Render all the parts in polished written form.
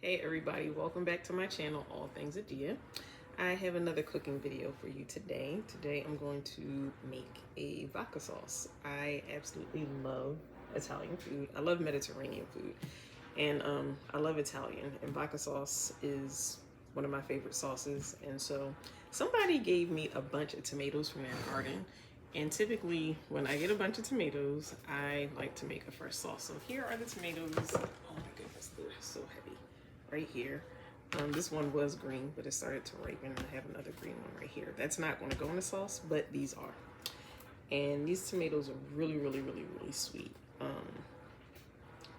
Hey everybody, welcome back to my channel, All Things Adia. I have another cooking video for you today. Today I'm going to make a vodka sauce. I absolutely love Italian food. I love Mediterranean food. And I love Italian. And vodka sauce is one of my favorite sauces. And so somebody gave me a bunch of tomatoes from their garden. And typically when I get a bunch of tomatoes, I like to make a fresh sauce. So here are the tomatoes. Oh my goodness, they're so heavy. Right here. This one was green, but it started to ripen, and I have another green one right here. That's not going to go in the sauce, but these are. And these tomatoes are really sweet.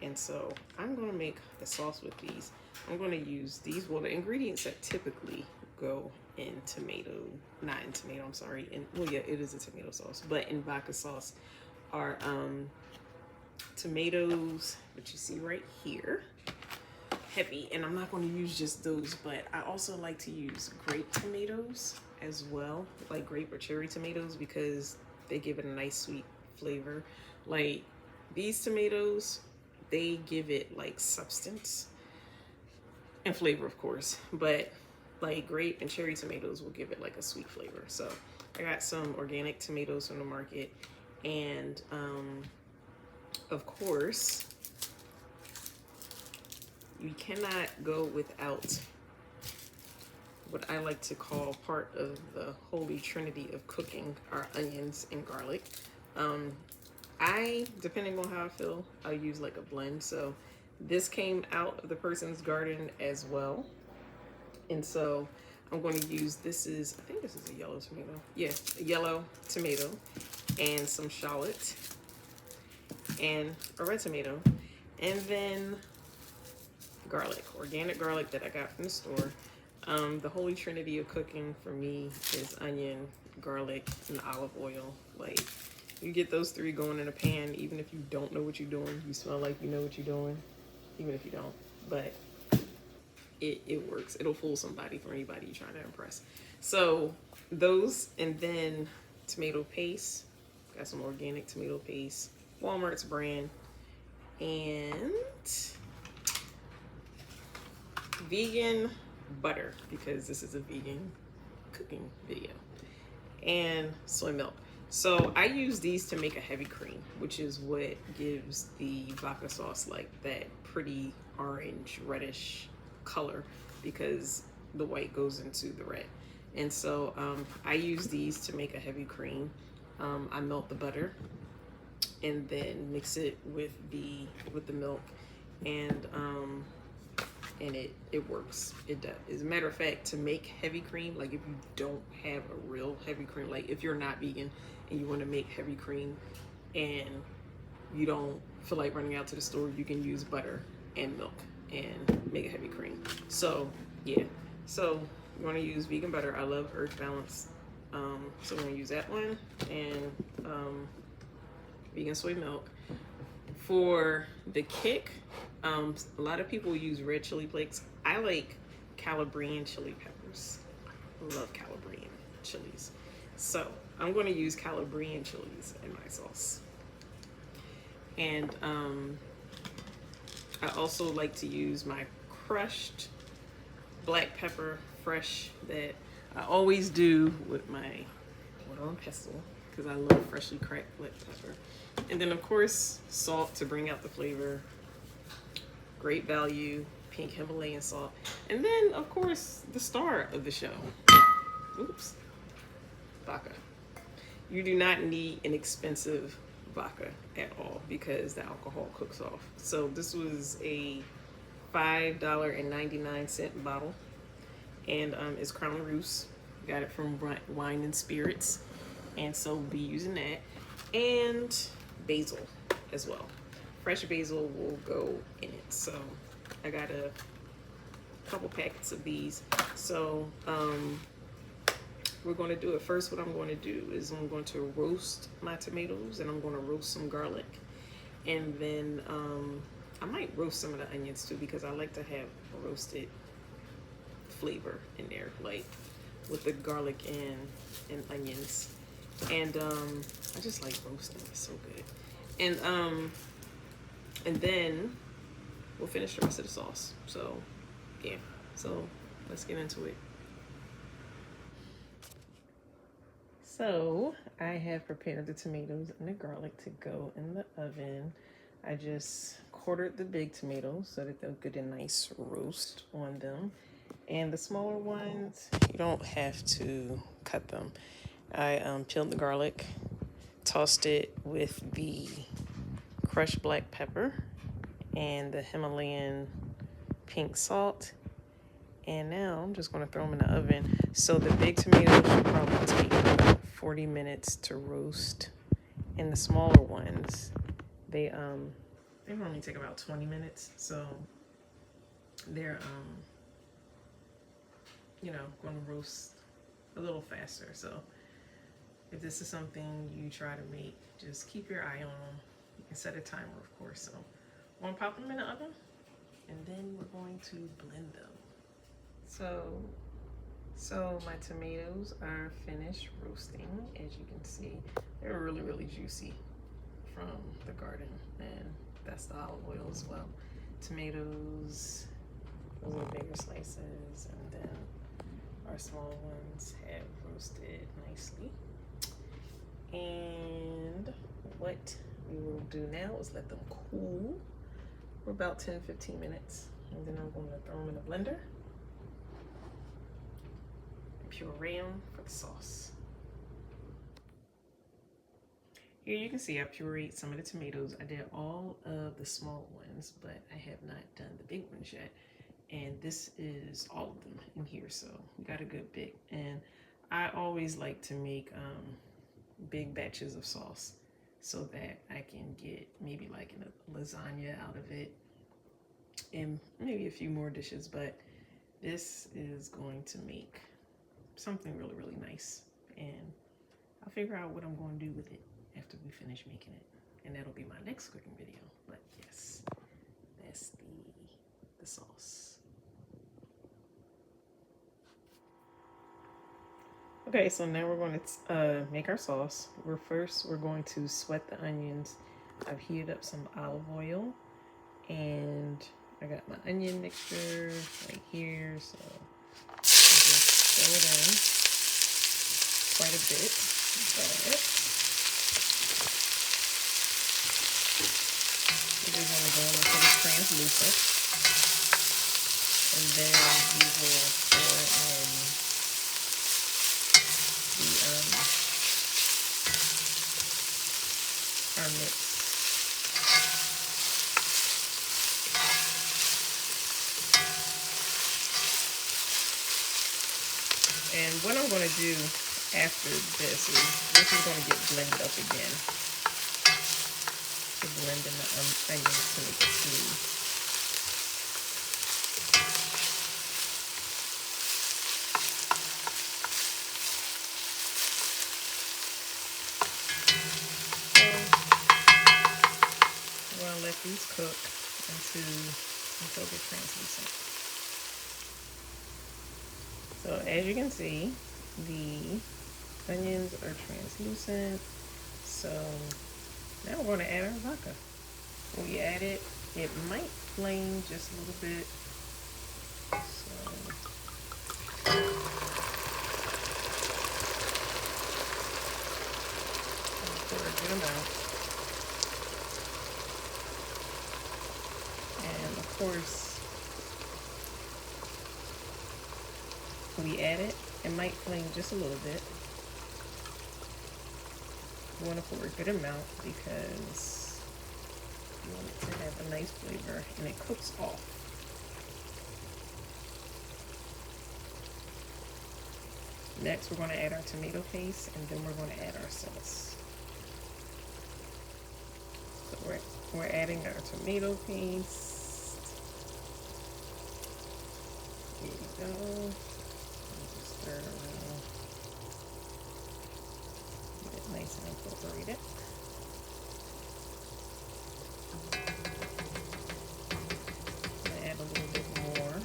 And so I'm going to make a sauce with these. I'm going to use these. Well, the ingredients that typically go in tomato, not in tomato, I'm sorry. Well, yeah, it is a tomato sauce, but in vodka sauce are tomatoes, which you see right here. Heavy, and I'm not going to use just those, but I also like to use grape tomatoes as well, like grape or cherry tomatoes, because they give it a nice sweet flavor. Like these tomatoes, they give it like substance and flavor, of course, but like grape and cherry tomatoes will give it like a sweet flavor. So I got some organic tomatoes from the market, and of course you cannot go without what I like to call part of the holy trinity of cooking, are onions and garlic. Depending on how I feel, I'll use like a blend. So this came out of the person's garden as well. And so I'm going to use, I think this is a yellow tomato. Yeah, a yellow tomato and some shallots and a red tomato. And then garlic, organic garlic that I got from the store. The holy trinity of cooking for me is onion, garlic, and olive oil. Like, you get those three going in a pan, even if you don't know what you're doing, you smell like you know what you're doing, even if you don't. But it works. It'll fool somebody, for anybody you're trying to impress. So those, and then tomato paste. Got some organic tomato paste, Walmart's brand, and vegan butter, because this is a vegan cooking video, and soy milk. So I use these to make a heavy cream, which is what gives the vodka sauce like that pretty orange reddish color, because the white goes into the red. And so I use these to make a heavy cream. I melt the butter and then mix it with the milk, and it works. It does. As a matter of fact, to make heavy cream, like if you don't have a real heavy cream, like if you're not vegan and you want to make heavy cream and you don't feel like running out to the store, you can use butter and milk and make a heavy cream. So yeah, so you want to use vegan butter. I love Earth Balance, so I'm gonna use that one, and vegan soy milk. For the kick, a lot of people use red chili flakes. I like Calabrian chili peppers. I love Calabrian chilies. So I'm going to use Calabrian chilies in my sauce. And I also like to use my crushed black pepper, fresh, that I always do with my water and pestle, because I love freshly cracked black pepper. And then of course, salt to bring out the flavor. Great value, pink Himalayan salt. And then of course, the star of the show. Oops. Vodka. You do not need an expensive vodka at all, because the alcohol cooks off. So this was a $5.99 bottle, and it's Crown Roos. Got it from Wine and Spirits. And so we'll be using that. And basil as well. Fresh basil will go in it. So I got a couple packets of these. So we're going to do it first. What I'm going to do is I'm going to roast my tomatoes, and I'm going to roast some garlic, and then I might roast some of the onions too, because I like to have a roasted flavor in there, like with the garlic and onions. And I just like roasting. It's so good. And then we'll finish the rest of the sauce. So yeah, so let's get into it. So I have prepared the tomatoes and the garlic to go in the oven. I just quartered the big tomatoes so that they'll get a nice roast on them. And the smaller ones, you don't have to cut them. I peeled the garlic, tossed it with the crushed black pepper and the Himalayan pink salt. And now I'm just going to throw them in the oven. So the big tomatoes should probably take about 40 minutes to roast. And the smaller ones, they normally take about 20 minutes. So they're going to roast a little faster. So if this is something you try to make, just keep your eye on them. You can set a timer, of course. So I'm going to pop them in the oven, and then we're going to blend them. So my tomatoes are finished roasting. As you can see, they're really, really juicy from the garden, and that's the olive oil as well. Tomatoes, those are bigger slices, and then our small ones have roasted nicely. And what we will do now is let them cool for about 10-15 minutes, and then I'm going to throw them in a blender. Puree them for the sauce. Here you can see I pureed some of the tomatoes. I did all of the small ones, but I have not done the big ones yet. And this is all of them in here, so we got a good bit. And I always like to make big batches of sauce so that I can get maybe like a lasagna out of it and maybe a few more dishes, but this is going to make something really, really nice. And I'll figure out what I'm going to do with it after we finish making it. And that'll be my next cooking video. But yes, that's the sauce. Okay, so now we're going to make our sauce. We're going to sweat the onions. I've heated up some olive oil, and I got my onion mixture right here, so I just throw it in quite a bit. But we're just going to go until it's translucent, and then we will pour in our mix. And what I'm going to do after this is going to get blended up again to blend in the onions to make it smooth. So we're going to let these cook until they're translucent. So as you can see, the onions are translucent. So now we're going to add our vodka. When we add it, it might flame just a little bit. So pour a good amount. And of course, we add it, it might flame just a little bit. You want to pour a good amount because you want it to have a nice flavor and it cooks off. Next, we're going to add our tomato paste, and then we're going to add our sauce. So we're adding our tomato paste. There you go. Stir it around. Get it nice and incorporated. Add a little bit more.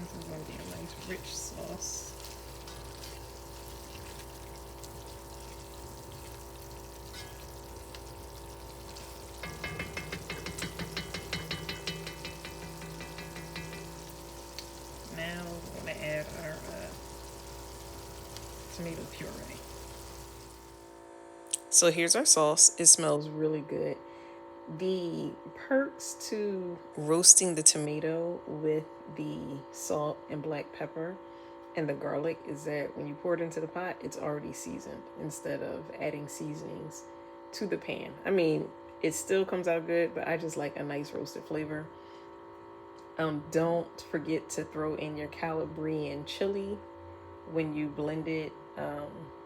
This is going to be a nice rich sauce. Now we're going to add our tomato puree. So here's our sauce. It smells really good. The perks to roasting the tomato with the salt and black pepper and the garlic is that when you pour it into the pot, it's already seasoned instead of adding seasonings to the pan. I mean, it still comes out good, but I just like a nice roasted flavor. Don't forget to throw in your Calabrian chili when you blend it,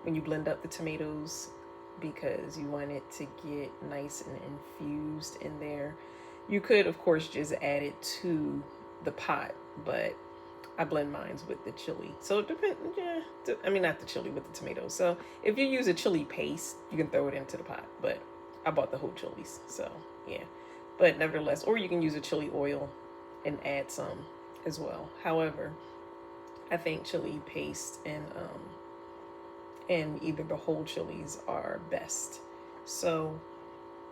when you blend up the tomatoes, because you want it to get nice and infused in there. You could, of course, just add it to the pot, but I blend mine with the chili. So it depends. Yeah, I mean, not the chili, with the tomatoes. So if you use a chili paste, you can throw it into the pot. But I bought the whole chilies, so yeah. But nevertheless, or you can use a chili oil and add some as well. However, I think chili paste and either the whole chilies are best. So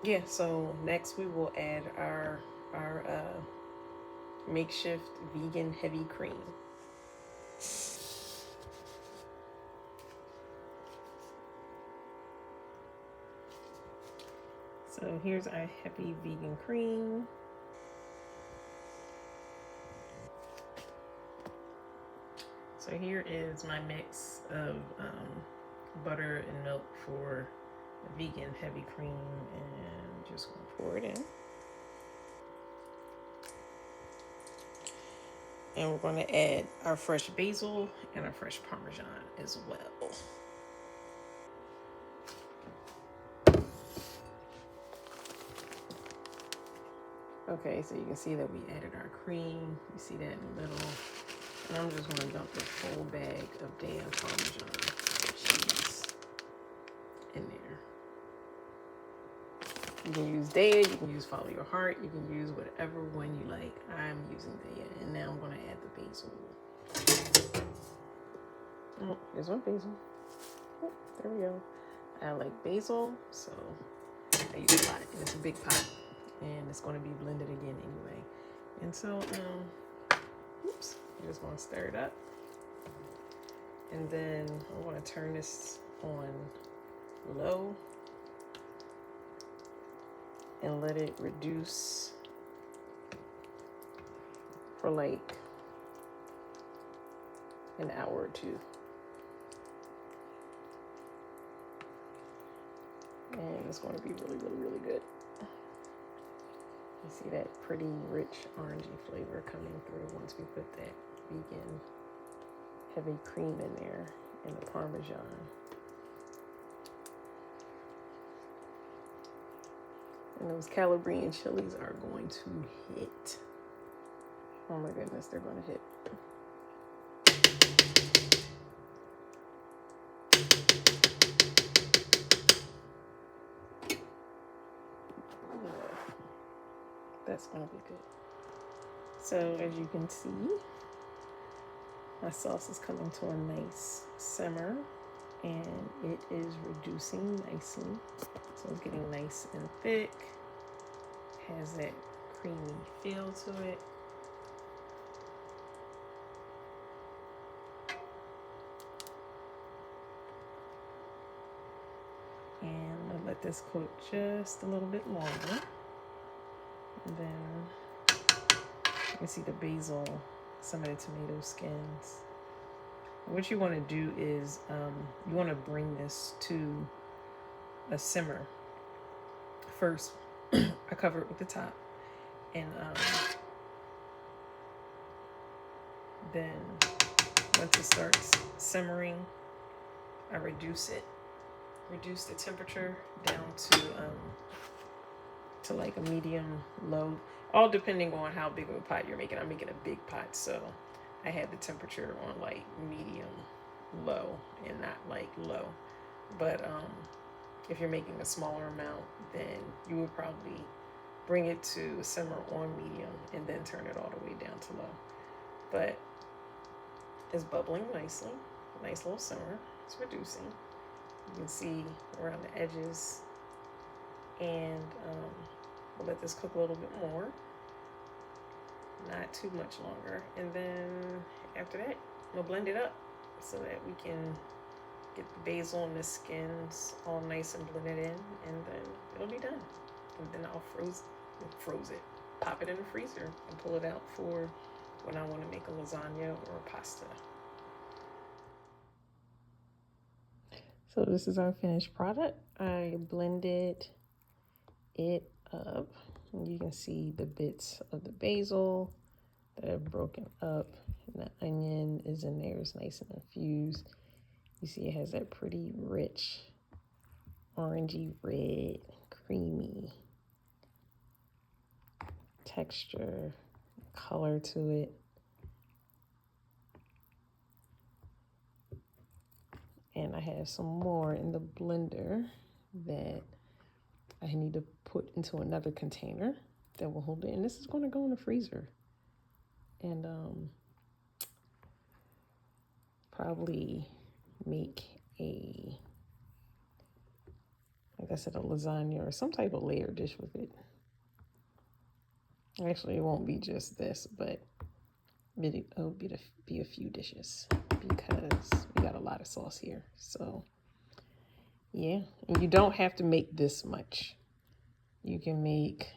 yeah, so next we will add our makeshift vegan heavy cream. So here's our heavy vegan cream. So here is my mix of butter and milk for the vegan heavy cream, and just gonna pour it in. And we're going to add our fresh basil and our fresh Parmesan as well. Okay, so you can see that we added our cream. You see that in the middle. And I'm just going to dump this whole bag of damn Parmesan cheese in there. You can use Daya, you can use Follow Your Heart, you can use whatever one you like. I'm using Daya, and now I'm going to add the basil. Oh, there's my basil. Oh, there we go. I like basil, so I use a lot, and it's a big pot, and it's going to be blended again anyway. And so, oops, I'm just going to stir it up, and then I'm going to turn this on low and let it reduce for like an hour or two. And it's going to be really, really, really good. You see that pretty rich orangey flavor coming through once we put that vegan heavy cream in there and the Parmesan. And those Calabrian chilies are going to hit. Oh my goodness, they're going to hit. That's going to be good. So as you can see, my sauce is coming to a nice simmer, and it is reducing nicely. So it's getting nice and thick. Has that creamy feel to it. And I'll let this cook just a little bit longer. And then you can see the basil, some of the tomato skins. What you want to do is you want to bring this to a simmer. First, I cover it with the top, and then once it starts simmering, I reduce the temperature down to like a medium low, all depending on how big of a pot you're making. I'm making a big pot, so I had the temperature on like medium low and not like low. But if you're making a smaller amount, then you would probably bring it to simmer on medium and then turn it all the way down to low. But is bubbling nicely. Nice little simmer. It's reducing. You can see around the edges. And we'll let this cook a little bit more. Not too much longer. And then after that, we'll blend it up so that we can get the basil and the skins all nice and blended in, and then it'll be done. And then I'll froze it, pop it in the freezer, and pull it out for when I want to make a lasagna or a pasta. So this is our finished product. I blended it up. And you can see the bits of the basil that have broken up. And the onion is in there. It's nice and infused. You see it has that pretty rich, orangey red, creamy texture, color to it. And I have some more in the blender that I need to put into another container that will hold it. And this is going to go in the freezer. And probably make a, like I said, a lasagna or some type of layered dish with it. Actually, it won't be just this, but it'll be a few dishes because we got a lot of sauce here. So yeah, and you don't have to make this much. You can make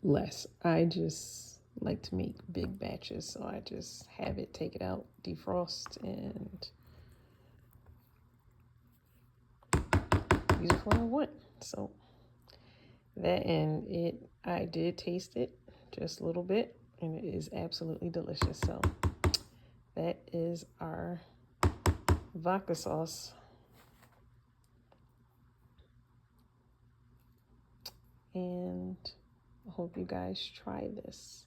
less. I just like to make big batches, so I just have it, take it out, defrost, and use it for what I want. So that, and I did taste it just a little bit, and it is absolutely delicious. So that is our vodka sauce. And I hope you guys try this.